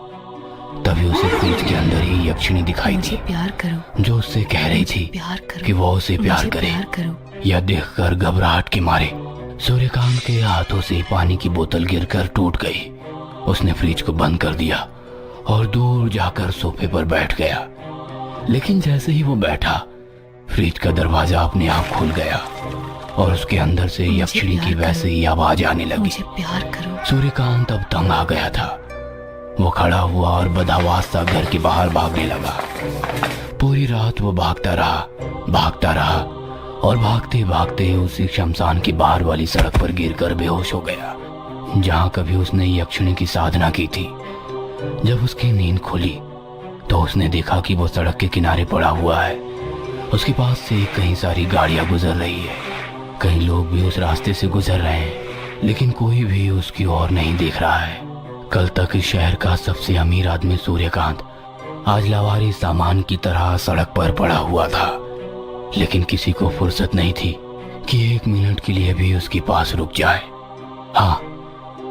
तभी उसे फ्रिज के अंदर ही यक्षिणी दिखाई थी, प्यार करो, जो उससे कह रही थी प्यार करो, कि वो उसे प्यार करे। प्यार करो। यह देखकर घबराहट के मारे सूर्यकांत के हाथों से पानी की बोतल गिरकर टूट गई। उसने फ्रिज को बंद कर दिया और दूर जाकर सोफे पर बैठ गया। लेकिन जैसे ही वो बैठा, फ्रिज का दरवाजा अपने आप खुल गया और उसके अंदर से यक्षिणी की वैसे ही आवाज आने लगी। मुझे प्यार करो। सूर्यकांत अब तंग आ गया था। वो खड़ा हुआ और बदहवास सा घर के बाहर भागने लगा। पूरी रात वो भागता रहा और भागते भागते उसी शमशान के बाहर वाली सड़क पर गिरकर बेहोश हो गया, जहां कभी उसने यक्षिणी की साधना की थी। जब उसकी नींद खुली तो उसने देखा कि वो सड़क के किनारे पड़ा हुआ है। उसके पास से कई सारी गाड़ियां गुजर रही है, कई लोग भी उस रास्ते से गुजर रहे हैं, लेकिन कोई भी उसकी ओर नहीं देख रहा है। कल तक इस शहर का सबसे अमीर आदमी सूर्यकांत आज लावारी सामान की तरह सड़क पर पड़ा हुआ था, लेकिन किसी को फुर्सत नहीं थी कि 1 मिनट के लिए भी उसके पास रुक जाए। हाँ,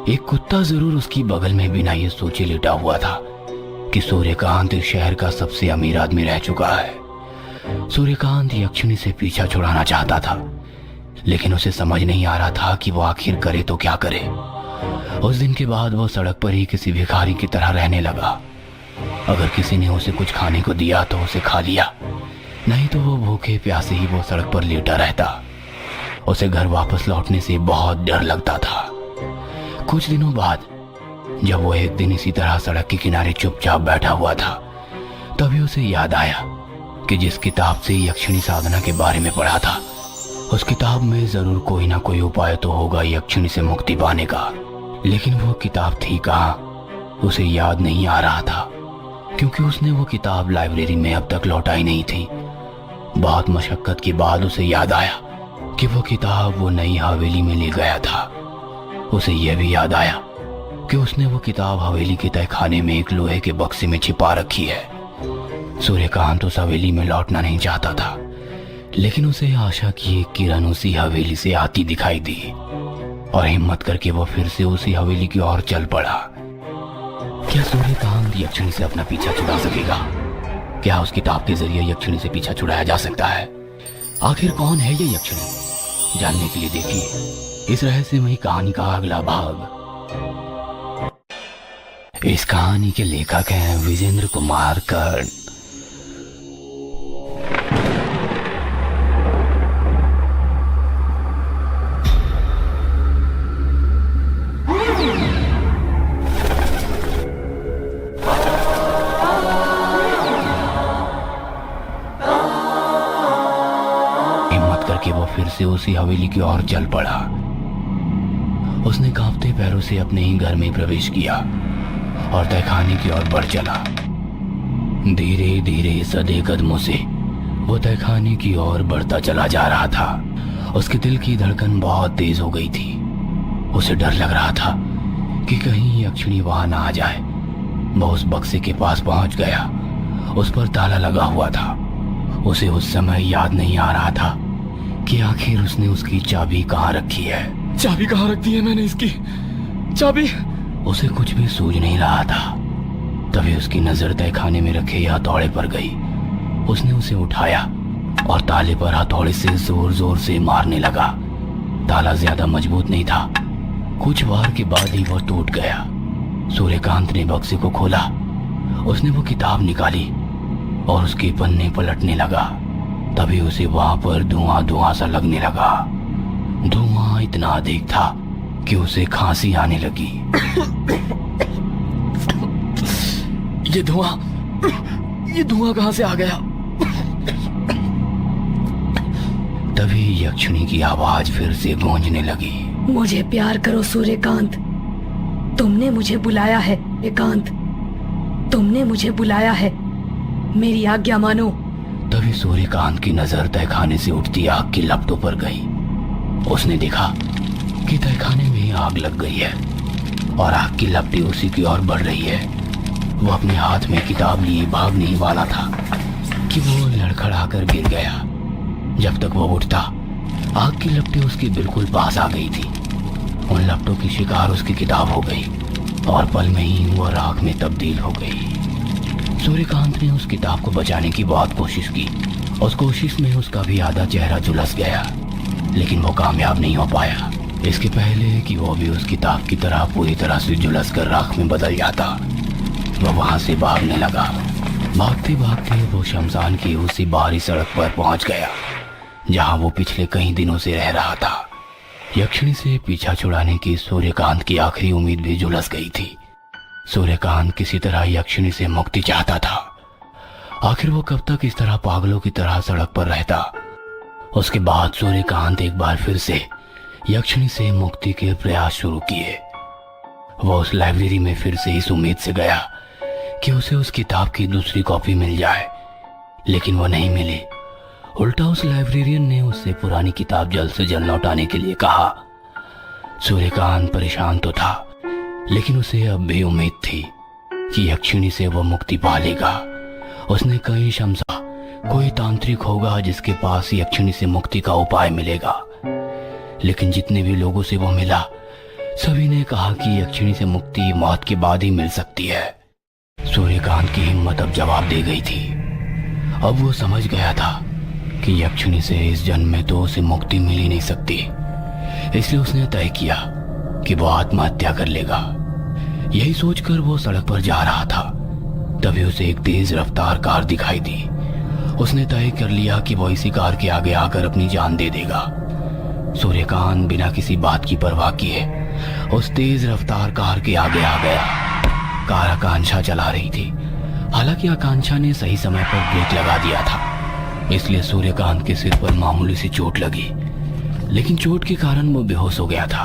एक कुत्ता जरूर उसकी बगल में बिना ये सोचे लेटा हुआ था कि सूर्यकांत इस शहर का सबसे अमीर आदमी रह चुका है। सूर्यकांत यक्षिणी से पीछा छुड़ाना चाहता था, लेकिन उसे समझ नहीं आ रहा था कि वो आखिर करे तो क्या करे। उस दिन के बाद वो सड़क पर ही किसी भिखारी की तरह रहने लगा। अगर किसी ने उसे कुछ खाने को दिया तो उसे खा लिया, नहीं तो वो भूखे प्यासे ही वो सड़क पर लेटा रहता। उसे घर वापस लौटने से बहुत डर लगता था। कुछ दिनों बाद जब वो एक दिन इसी तरह सड़क के किनारे चुपचाप बैठा हुआ था, तभी उसे याद आया कि जिस किताब से यक्षिणी साधना के बारे में पढ़ा था, उस किताब में जरूर कोई ना कोई उपाय तो होगा यक्षिणी से मुक्ति पाने का। लेकिन वो किताब थी कहाँ, उसे याद नहीं आ रहा था, क्योंकि उसने वो किताब लाइब्रेरी में अब तक लौटाई नहीं थी। बहुत मशक्कत के बाद उसे याद आया कि वो किताब वो नई हवेली में ले गया था। उसे यह भी याद आया कि उसने वो किताब हवेली के तहखाने में एक लोहे के बक्से में छिपा रखी है। सूर्यकांत उस हवेली में लौटना नहीं चाहता था, लेकिन उसे आशा की एक किरण उसी हवेली से आती दिखाई दी और हिम्मत करके वो फिर से उसी हवेली की ओर चल पड़ा। क्या सूर्यकांत यक्षिणी से अपना पीछा छुड़ा सकेगा? क्या उस किताब के जरिए यक्षिणी से पीछा छुड़ाया जा सकता है? आखिर कौन है ये यक्षिणी? जानने के लिए देखिए इस रहस्यमयी कहानी का अगला भाग। इस कहानी के लेखक हैं विजेंद्र कुमार कर्ण। कि वो फिर से उसी हवेली की ओर चल पड़ा। उसने कांपते पैरों से अपने ही घर में प्रवेश किया और तहखाने की ओर बढ़ चला। धीरे धीरे सधे कदमों से वो तहखाने की ओर बढ़ता चला जा रहा था। उसके दिल की धड़कन बहुत तेज हो गई थी। उसे डर लग रहा था कि कहीं यक्षिणी वहां ना आ जाए। वो उस बक्से के पास पहुंच गया। उस पर ताला लगा हुआ था। उसे उस समय याद नहीं आ रहा था कि आखिर उसने उसकी चाबी कहाँ रखी है। चाबी कहाँ रख दी है मैंने इसकी? चाबी? उसे कुछ भी सूझ नहीं रहा था। तभी उसकी नजर तहखाने में रखे हथौड़े पर गई। उसने उसे उठाया और ताले पर हथौड़े से जोर जोर से मारने लगा। ताला ज्यादा मजबूत नहीं था, कुछ वार के बाद ही वह टूट गया। सूर्यकांत ने बक्से को खोला। उसने वो किताब निकाली और उसके पन्ने पलटने लगा। तभी उसे वहां पर धुआं धुआं सा लगने लगा। धुआं इतना अधिक था कि उसे खांसी आने लगी। ये धुआं कहां से आ गया? तभी यक्षिणी की आवाज फिर से गूंजने लगी। मुझे प्यार करो सूर्यकांत, तुमने मुझे बुलाया है। एकांत, तुमने मुझे बुलाया है, मेरी आज्ञा मानो। तभी सूर्यकांत की नजर तहखाने से उठती आग की लपटों पर गई। उसने देखा कि तहखाने में आग लग गई है और आग की लपटें उसी की ओर बढ़ रही है। वो अपने हाथ में किताब लिए भागने ही वाला था कि वो लड़खड़ाकर गिर गया। जब तक वो उठता, आग की लपटें उसके बिल्कुल पास आ गई थी। उन लपटों की शिकार उसकी किताब हो गई और पल में ही वो राख में तब्दील हो गई। सूर्यकांत ने उस किताब को बचाने की बहुत कोशिश की। उस कोशिश में उसका भी आधा चेहरा झुलस गया, लेकिन वो कामयाब नहीं हो पाया। इसके पहले कि वो भी उस किताब की तरह पूरी तरह से झुलस कर राख में बदल जाता, वह वहां से भागने लगा। भागते भागते वो शमशान की उसी बाहरी सड़क पर पहुंच गया जहां वो पिछले कई दिनों से रह रहा था। यक्षिणी से पीछा छुड़ाने की सूर्यकांत की आखिरी उम्मीद भी झुलस गई थी। सूर्यकांत किसी तरह यक्षिणी से मुक्ति चाहता था। आखिर वो कब तक इस तरह पागलों की तरह सड़क पर रहता? उसके बाद सूर्यकांत एक बार फिर से यक्षिणी से मुक्ति के प्रयास शुरू किए। वो उस लाइब्रेरी में फिर से इस उम्मीद से गया कि उसे उस किताब की दूसरी कॉपी मिल जाए, लेकिन वो नहीं मिली। उल्टा उस लाइब्रेरियन ने उससे पुरानी किताब जल्द से जल्द लौटाने के लिए कहा। सूर्यकांत परेशान तो था, लेकिन उसे अब भी उम्मीद थी कि यक्षिणी से वो मुक्ति पा लेगा। उसने कहीं शमसा कोई तांत्रिक होगा जिसके पास यक्षिणी से मुक्ति का उपाय मिलेगा। लेकिन जितने भी लोगों से वो मिला, सभी ने कहा कि यक्षिणी से मुक्ति मौत के बाद ही मिल सकती है। सूर्यकांत की हिम्मत अब जवाब दे गई थी। अब वो समझ गया था कि यक्षिणी से इस जन्म में तो उसे मुक्ति मिल ही नहीं सकती। इसलिए उसने तय किया कि वो आत्महत्या कर लेगा। यही सोचकर वो सड़क पर जा रहा था, तभी उसे एक तेज रफ्तार कार दिखाई दी। उसने तय कर लिया कि वो इसी कार के आगे आकर अपनी जान दे देगा। सूर्यकांत बिना किसी बात की परवाह किए उस तेज रफ्तार कार के आगे आ गया। कार आकांक्षा चला रही थी। हालांकि आकांक्षा ने सही समय पर ब्रेक लगा दिया था, इसलिए सूर्यकांत के सिर पर मामूली सी चोट लगी, लेकिन चोट के कारण वो बेहोश हो गया था।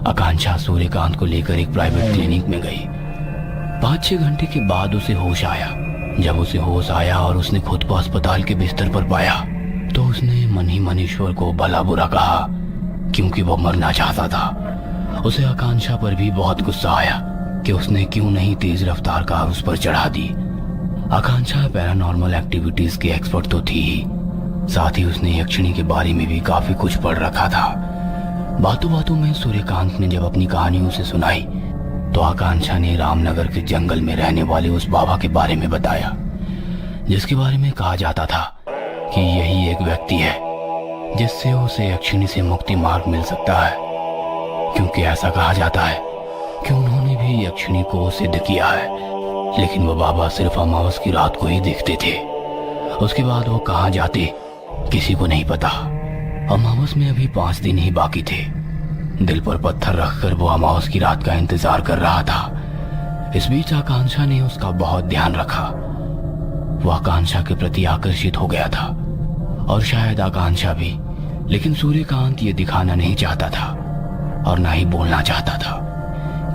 आकांक्षा सूर्यकांत को लेकर एक प्राइवेट क्लिनिक में गई। 5-6 घंटे के बाद उसे होश आया। जब उसे होश आया और उसने खुद को अस्पताल के बिस्तर पर पाया, तो उसने मन ही मन ईश्वर को भला बुरा कहा, क्योंकि वो मरना चाहता था। उसे आकांक्षा पर भी बहुत गुस्सा आया कि उसने क्यों नहीं तेज रफ्तार कार उस पर चढ़ा दी। आकांक्षा पैरानॉर्मल एक्टिविटीज की एक्सपर्ट तो थी ही, साथ ही उसने यक्षिणी के बारे में भी काफी कुछ पढ़ रखा था। बातों बातों में सूर्यकांत ने जब अपनी कहानी उसे सुनाई, तो आकांक्षा ने रामनगर के जंगल में रहने वाले उस बाबा के बारे में बताया, जिसके बारे में कहा जाता था कि यही एक व्यक्ति है जिससे उसे यक्षिणी से मुक्ति मार्ग मिल सकता है, क्योंकि ऐसा कहा जाता है कि उन्होंने भी यक्षिणी को सिद्ध किया है। लेकिन वो बाबा सिर्फ अमावस की रात को ही देखते थे। उसके बाद वो कहाँ जाते किसी को नहीं पता। अमावस में अभी 5 दिन ही बाकी थे। दिल पर पत्थर रखकर वो अमावस की रात का इंतजार कर रहा था। इस बीच आकांक्षा ने उसका बहुत ध्यान रखा। वो आकांक्षा के प्रति आकर्षित हो गया था, और शायद आकांक्षा भी, लेकिन सूर्यकांत ये दिखाना नहीं चाहता था और ना ही बोलना चाहता था,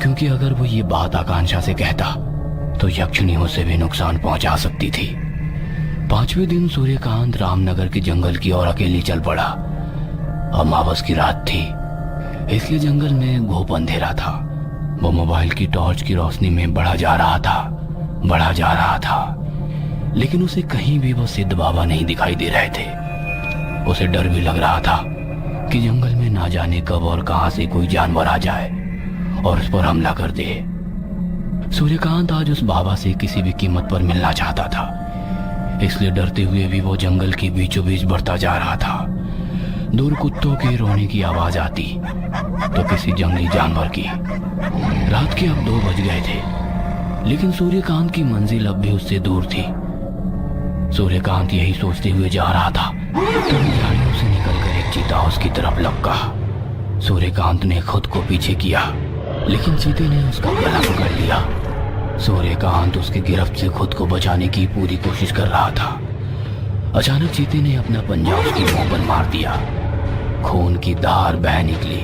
क्योंकि अगर वो ये बात आकांक्षा से कहता तो यक्षिणी उसे भी नुकसान पहुंचा सकती थी। 5वें दिन सूर्यकांत रामनगर के जंगल की ओर अकेले चल पड़ा। अमावस की रात थी, इसलिए जंगल में घोप अंधेरा था। वो मोबाइल की टॉर्च की रोशनी में बढ़ा जा रहा था, लेकिन उसे कहीं भी वो सिद्ध बाबा नहीं दिखाई दे रहे थे। उसे डर भी लग रहा था कि जंगल में ना जाने कब और कहां से कोई जानवर आ जाए और उस पर हमला कर दे। सूर्यकांत आज उस बाबा से किसी भी कीमत पर मिलना चाहता था, इसलिए डरते हुए भी वो जंगल के बीचों बीच बढ़ता जा रहा था। दूर कुत्तों के रोने की आवाज आती तो किसी जंगली जानवर की। रात के अब 2 बज गए थे, लेकिन सूर्यकांत की मंजिल अब भी उससे दूर थी। सूर्यकांत यही सोचते हुए जा रहा था, तभी झाड़ियों से निकलकर एक चीता उसकी तरफ लपका। सूर्यकांत ने खुद को पीछे किया, लेकिन चीते ने उसका गला पकड़ लिया। सूर्यकांत उसकी गिरफ्त से खुद को बचाने की पूरी कोशिश कर रहा था। अचानक चीते ने अपना पंजा उसकी मुंह पर मार दिया। खून की धार बह निकली।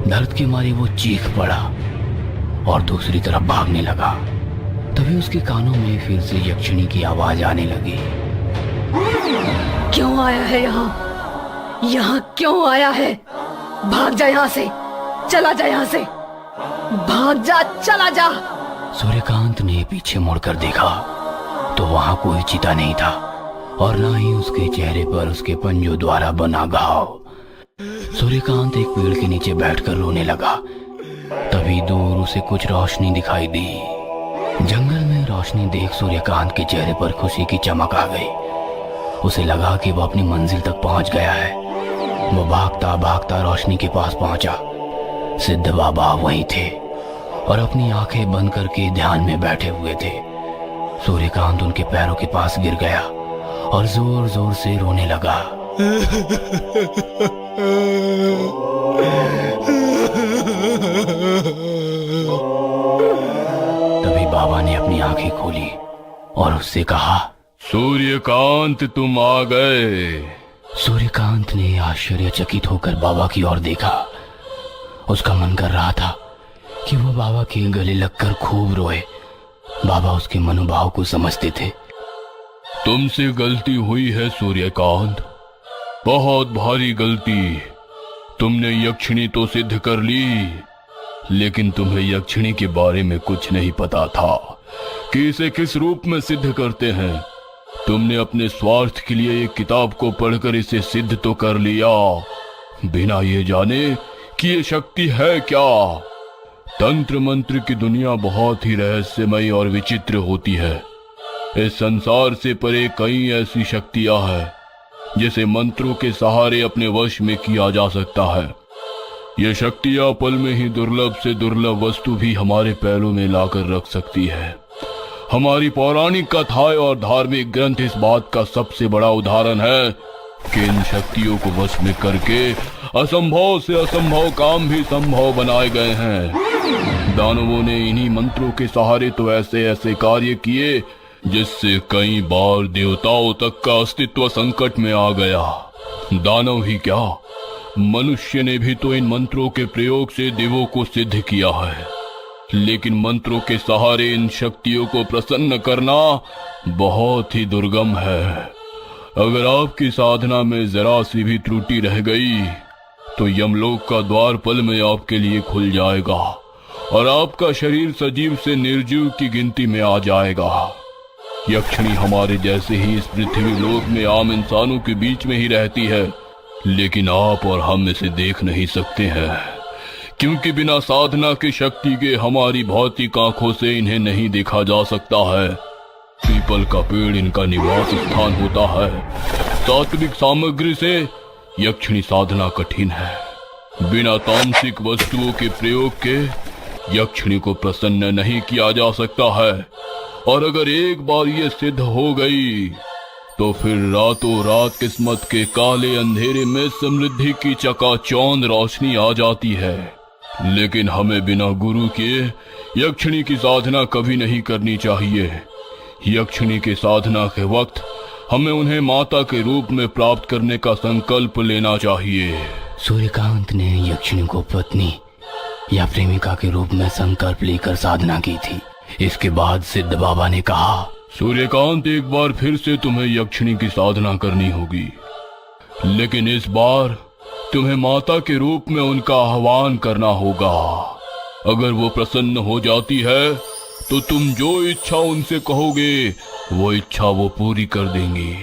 दर्द के मारे वो चीख पड़ा और दूसरी तरफ भागने लगा। तभी उसके कानों में फिर से यक्षिणी की आवाज आने लगी। क्यों आया है यहाँ? यहाँ क्यों आया है? भाग जा यहाँ से, चला जा यहाँ से, भाग जा, चला जा। सूर्यकांत ने पीछे मुड़कर देखा तो वहां कोई चीता नहीं था और ना ही उसके चेहरे पर उसके पंजों द्वारा बना घाव। सूर्यकांत एक पेड़ के नीचे बैठकर रोने लगा। तभी दूर उसे कुछ रोशनी दिखाई दी। जंगल में रोशनी देख सूर्यकांत के चेहरे पर खुशी की चमक आ गई। उसे लगा कि वह अपनी मंजिल तक पहुंच गया है। वो भागता भागता रोशनी के पास पहुंचा। सिद्ध बाबा वहीं थे और अपनी आंखें बंद करके ध्यान में बैठे हुए थे। सूर्यकांत उनके पैरों के पास गिर गया और जोर जोर से रोने लगा। तभी बाबा ने अपनी आंखें खोली और उससे कहा, सूर्यकांत तुम आ गए। सूर्यकांत ने आश्चर्यचकित होकर बाबा की ओर देखा। उसका मन कर रहा था कि वो बाबा के गले लगकर खूब रोए। बाबा उसके मनोभाव को समझते थे। तुमसे गलती हुई है सूर्यकांत, बहुत भारी गलती। तुमने यक्षिणी तो सिद्ध कर ली, लेकिन तुम्हें यक्षिणी के बारे में कुछ नहीं पता था कि इसे किस रूप में सिद्ध करते हैं। तुमने अपने स्वार्थ के लिए एक किताब को पढ़कर इसे सिद्ध तो कर लिया, बिना ये जाने कि ये शक्ति है क्या। तंत्र मंत्र की दुनिया बहुत ही रहस्यमय और विचित्र होती है। इस संसार से परे कई ऐसी शक्तियां हैं जिसे मंत्रों के सहारे अपने वश में किया जा सकता है। ये शक्तियां पल में ही दुर्लभ से दुर्लभ वस्तु भी हमारे पैरों में लाकर रख सकती है। हमारी पौराणिक कथाएं और धार्मिक ग्रंथ इस बात का सबसे बड़ा उदाहरण है कि इन शक्तियों को वश में करके असंभव से असंभव काम भी संभव बनाए गए हैं। दानवों ने इन्हीं मंत्रों के सहारे तो ऐसे ऐसे कार्य किए जिससे कई बार देवताओं तक का अस्तित्व संकट में आ गया। दानव ही क्या, मनुष्य ने भी तो इन मंत्रों के प्रयोग से देवों को सिद्ध किया है। लेकिन मंत्रों के सहारे इन शक्तियों को प्रसन्न करना बहुत ही दुर्गम है। अगर आपकी साधना में जरा सी भी त्रुटि रह गई तो यमलोक का द्वार पल में आपके लिए खुल जाएगा और आपका शरीर सजीव से निर्जीव की गिनती में आ जाएगा। यक्षिणी हमारे जैसे ही इस पृथ्वी लोक में आम इंसानों के बीच में ही रहती है, लेकिन आप और हम इसे देख नहीं सकते हैं, क्योंकि बिना साधना की शक्ति के हमारी भौतिक आंखों से इन्हें नहीं देखा जा सकता है। पीपल का पेड़ इनका निवास स्थान होता है। सात्विक सामग्री से यक्षिणी साधना कठिन है। बिना तामसिक वस्तुओं के प्रयोग के यक्षिणी को प्रसन्न नहीं किया जा सकता है, और अगर एक बार ये सिद्ध हो गई तो फिर रातों रात किस्मत के काले अंधेरे में समृद्धि की चकाचौंध रोशनी आ जाती है। लेकिन हमें बिना गुरु के यक्षिणी की साधना कभी नहीं करनी चाहिए। यक्षिणी के साधना के वक्त हमें उन्हें माता के रूप में प्राप्त करने का संकल्प लेना चाहिए। सूर्यकांत ने यक्षिणी को पत्नी या प्रेमिका के रूप में संकल्प लेकर साधना की थी। इसके बाद सिद्ध बाबा ने कहा, सूर्यकांत, एक बार फिर से तुम्हें यक्षिणी की साधना करनी होगी, लेकिन इस बार तुम्हें माता के रूप में उनका आह्वान करना होगा। अगर वो प्रसन्न हो जाती है तो तुम जो इच्छा उनसे कहोगे वो इच्छा वो पूरी कर देंगी।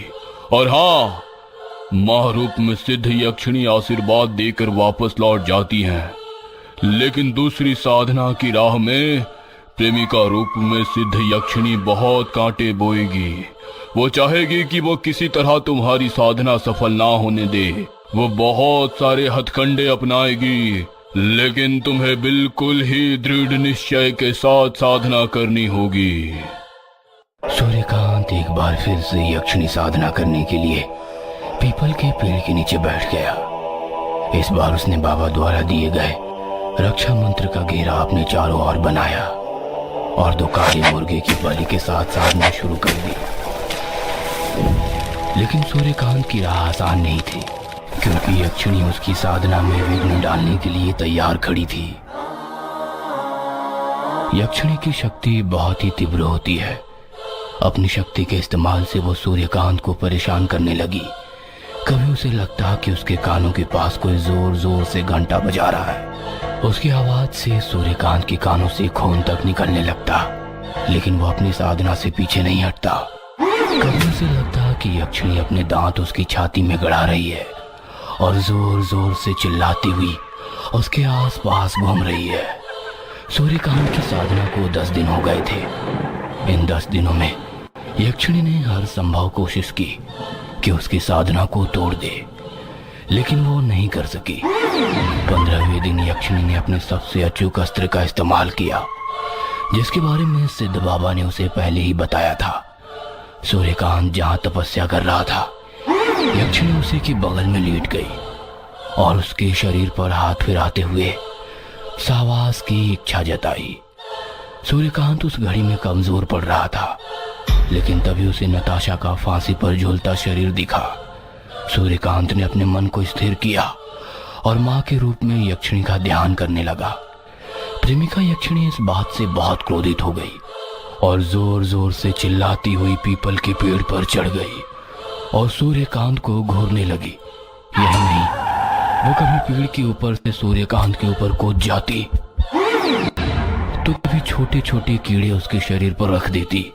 और हाँ, माँ रूप में सिद्ध यक्षिणी आशीर्वाद देकर वापस लौट जाती हैं, लेकिन दूसरी साधना की राह में प्रेमिका रूप में सिद्ध यक्षिणी बहुत कांटे बोएगी। वो चाहेगी कि वो किसी तरह तुम्हारी साधना सफल ना होने दे, वो बहुत सारे हथकंडे अपनाएगी, लेकिन तुम्हें बिल्कुल ही दृढ़ निश्चय के साथ साधना करनी होगी। सूर्यकांत एक बार फिर से यक्षिणी साधना करने के लिए पीपल के पेड़ के नीचे बैठ गया। इस बार उसने बाबा द्वारा दिए गए रक्षा मंत्र का घेरा अपने चारों ओर बनाया और 2 काले मुर्गे की बलि के साथ साधना शुरू कर दी। लेकिन सूर्यकांत की राह आसान नहीं थी, क्योंकि यक्षिणी उसकी साधना में विघ्न डालने के लिए तैयार खड़ी थी। यक्षिणी की शक्ति बहुत ही तीव्र होती है। अपनी शक्ति के इस्तेमाल से वो सूर्यकांत को परेशान करने लगी। कभी उसे लगता कि उसके कानों के पास कोई जोर जोर से घंटा बजा रहा है। उसकी आवाज से सूर्यकांत के कानों से खून तक निकलने लगता, लेकिन वो अपनी साधना से पीछे नहीं हटता। कभी उसे लगता कि यक्षिणी अपने दांत उसकी छाती में गड़ा रही है और जोर जोर से चिल्लाती हुई उसके आसपास घूम रही है। सूर्यकांत की साधना को 10 दिन हो गए थे। इन 10 दिनों में यक्षिणी ने हर संभव कोशिश की कि उसकी साधना को तोड़ दे, लेकिन वो नहीं कर सकी। 15वें दिन यक्षिणी ने अपने सबसे अचूक अस्त्र का इस्तेमाल किया, जिसके बारे में सिद्ध बाबा ने उसे पहले ही बताया था। सूर्यकांत जहां तपस्या कर रहा था, यक्षिणी उसी के बगल में लेट गई और उसके शरीर पर हाथ फिराते हुए सहवास की इच्छा जताई। सूर्यकांत उस घड़ी में कमजोर पड़ रहा था, लेकिन तभी उसे नताशा का फांसी पर झूलता शरीर दिखा। सूर्यकांत ने अपने मन को स्थिर किया और मां के रूप में यक्षिणी का ध्यान करने लगा। प्रेमिका यक्षिणी इस बात से बहुत क्रोधित हो गई और जोर जोर से चिल्लाती हुई पीपल के पेड़ पर चढ़ गई और सूर्यकांत को घूरने लगी। यही नहीं, वो कभी पेड़ के ऊपर से सूर्यकांत के ऊपर कूद जाती तो कभी छोटे छोटे कीड़े उसके शरीर पर रख देती।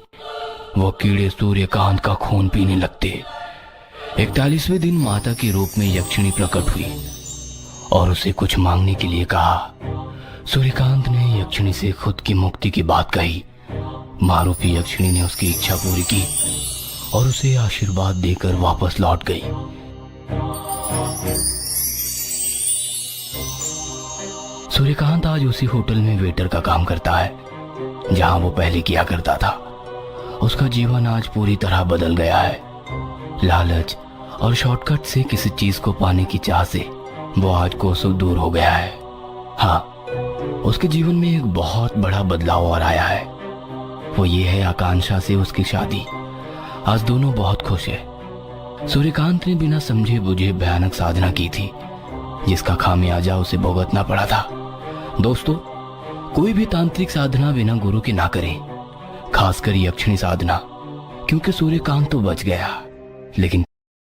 वो कीड़े सूर्यकांत का खून पीने लगते। 41वें दिन माता के रूप में यक्षिणी प्रकट हुई और उसे कुछ मांगने के लिए कहा। सूर्यकांत ने यक्षिणी से खुद की मुक्ति की बात कही। मां रूपी यक्षिणी ने उसकी इच्छा पूरी की और उसे आशीर्वाद देकर वापस लौट गई। सूर्यकांत आज उसी होटल में वेटर का काम करता है जहां वो पहले किया करता था। उसका जीवन आज पूरी तरह बदल गया है। लालच और शॉर्टकट से किसी चीज को पाने की चाह से वो आज कोसों दूर हो गया है। हाँ, उसके जीवन में एक बहुत बड़ा बदलाव और आया है। वो ये है आकांक्षा से उसकी शादी। आज दोनों बहुत खुश है। सूर्यकांत ने बिना समझे बुझे भयानक साधना की थी, जिसका खामियाजा उसे भुगतना पड़ा था। दोस्तों, कोई भी तांत्रिक साधना बिना गुरु के ना करें, खासकर यक्षिणी साधना, क्योंकि सूर्यकांत तो बच गया, लेकिन